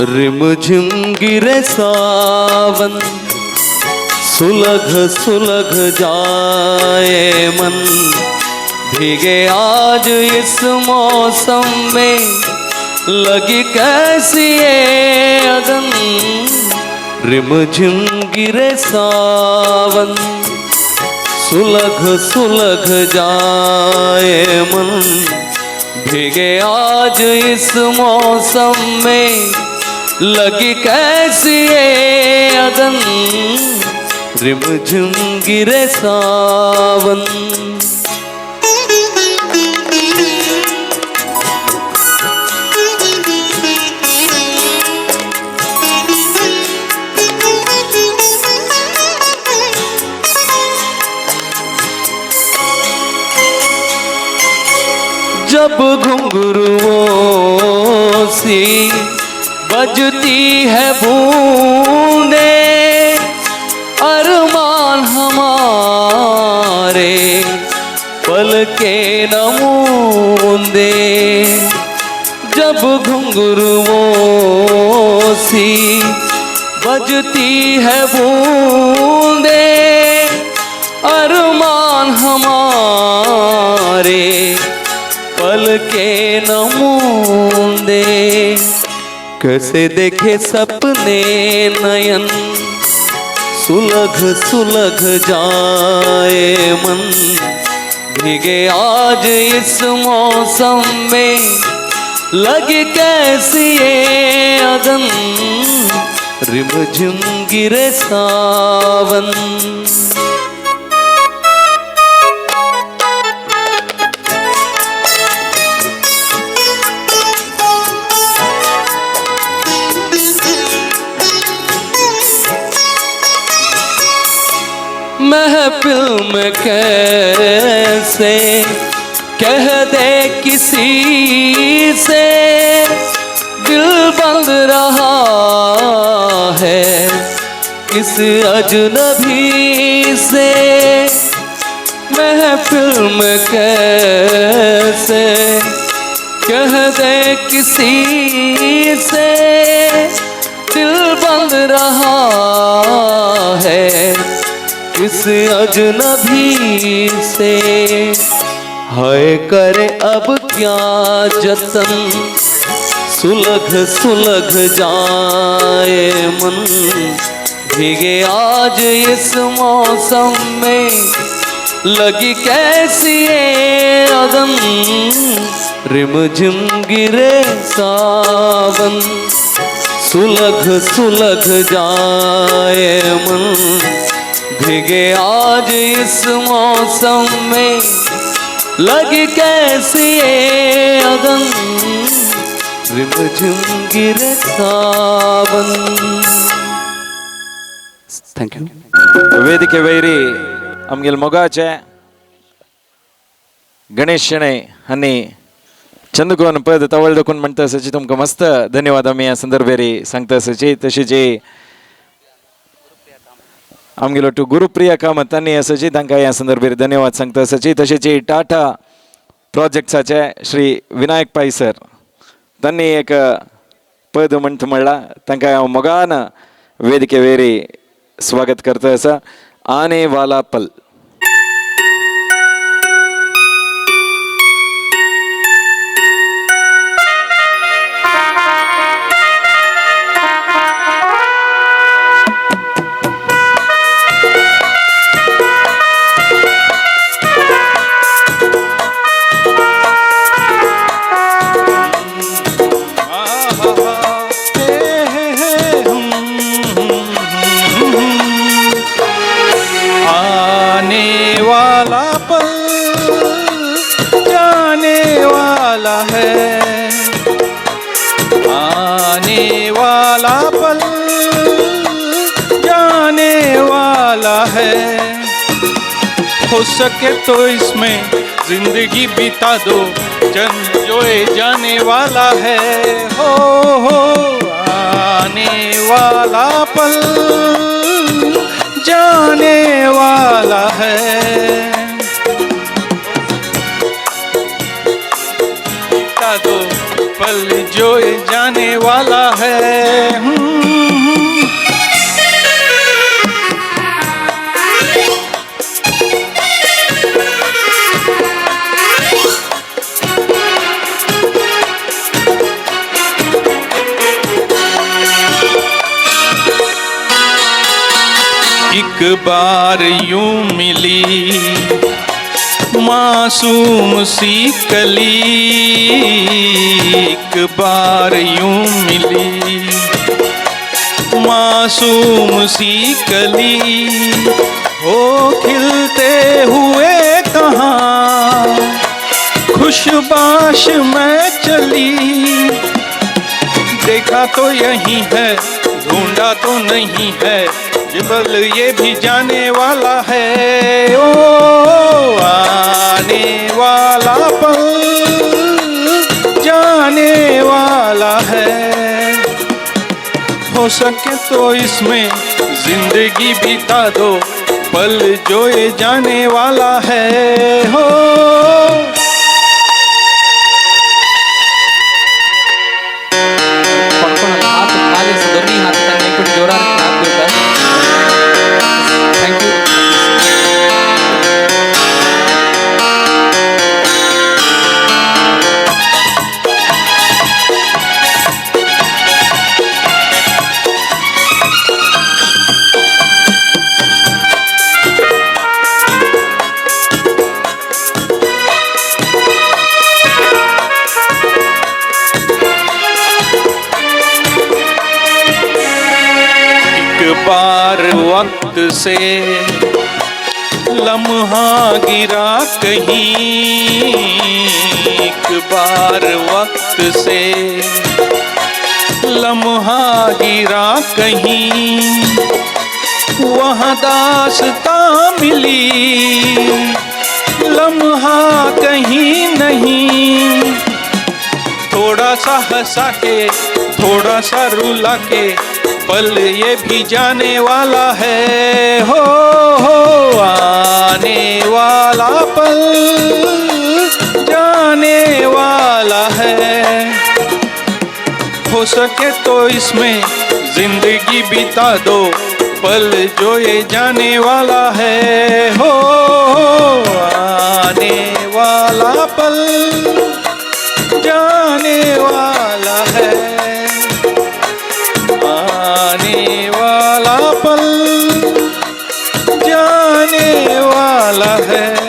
रिमझिम गिरे सावन, सुलग सुलग जाए मन। भीगे आज इस मौसम में, लगी कैसी ये अगन। रिमझिम गिरे सावन, सुलग सुलग जाए मन। भीगे आज इस मौसम में, लगी कैसी ये अगन। रिमझिम गिरे सावन। जब घुंघरुओं सी बजती है बूंदे, अरमान हमारे पल के नमूंदे। जब घुंघरुओं सी बजती है बूंदे, अरमान हमारे पल के नमूंदे। कैसे देखे सपने नयन, सुलग सुलग जाए मन। भीगे आज इस मौसम में, लगी कैसी ये अगन। रिमझिम गिरे सावन। महफिल में कैसे कह दे किसी से, दिल बंद रहा है किस अजनबी से। महफिल में कैसे कह दे किसी से, दिल बंद रहा है इस अजनबी से। हाय करे अब क्या जतन, सुलग सुलग जाए मन। भीगे आज इस मौसम में, लगी कैसी ये अगन। रिमझिम गिरे सावन, सुलग सुलग जाए मन। भीगे आज इस मौसम में, लगी कैसी ये अगन। रिमझिम गिरे सावन। Thank you. ವೇದಿಕೆ ವೈರಿ ಆಮ್ಗೆಲ್ ಮೊಗಾಚೆ गणेश शणै हन्नी चंदकोन पद तवळदकून म्हणता सची तुमका मस्त धन्यवाद आम्ही या संदर्भेरी सांगता सची. तशीची आमगेलो टू गुरुप्रिया कामत त्यांनी असची तांकां या संदर्भेर धन्यवाद सांगता सची. तशीची टाटा प्रोजेक्ट्साचे श्री विनायक पाई सर त्यांनी एक पद म्हणत म्हणला तांकां हांव मोगान वेदिके वेरी स्वागत करता आसा. आने वाला पल. आने वाला पल जाने वाला है, हो सके तो इसमें जिंदगी बिता दो, जन जो जाने वाला है। हो आने वाला पल जाने वाला है, बिता दो पल जो जाने जाने वाला है। एक बार यूं मिली मासूम सी कली, एक बार यूं मिली मासूम सी कली, हो खिलते हुए कहाँ खुशबाश मैं चली। देखा तो यही है, ढूंढा तो नहीं है, जिबल ये भी जाने वाला है। ओ आने वाला पल जाने वाला है, हो सके तो इसमें जिंदगी बिता दो, पल जो ये जाने वाला है। हो पडಕೊಂಡು हात खाली असं दोन्ही हात त्यांनी इकडे जोरात हात देतात. थँक्यू. बार वक्त से लम्हा गिरा कहीं, एक बार वक्त से लम्हा गिरा कहीं, वहाँ दास्तां मिली लम्हा कहीं नहीं। थोड़ा सा हंसा के थोड़ा सा रुला के, पल ये भी जाने वाला है। हो आने वाला पल जाने वाला है, हो सके तो इसमें जिंदगी बिता दो, पल जो ये जाने वाला है। हो आने वाला पल जाने वाला है, आने वाला पल जाने वाला है।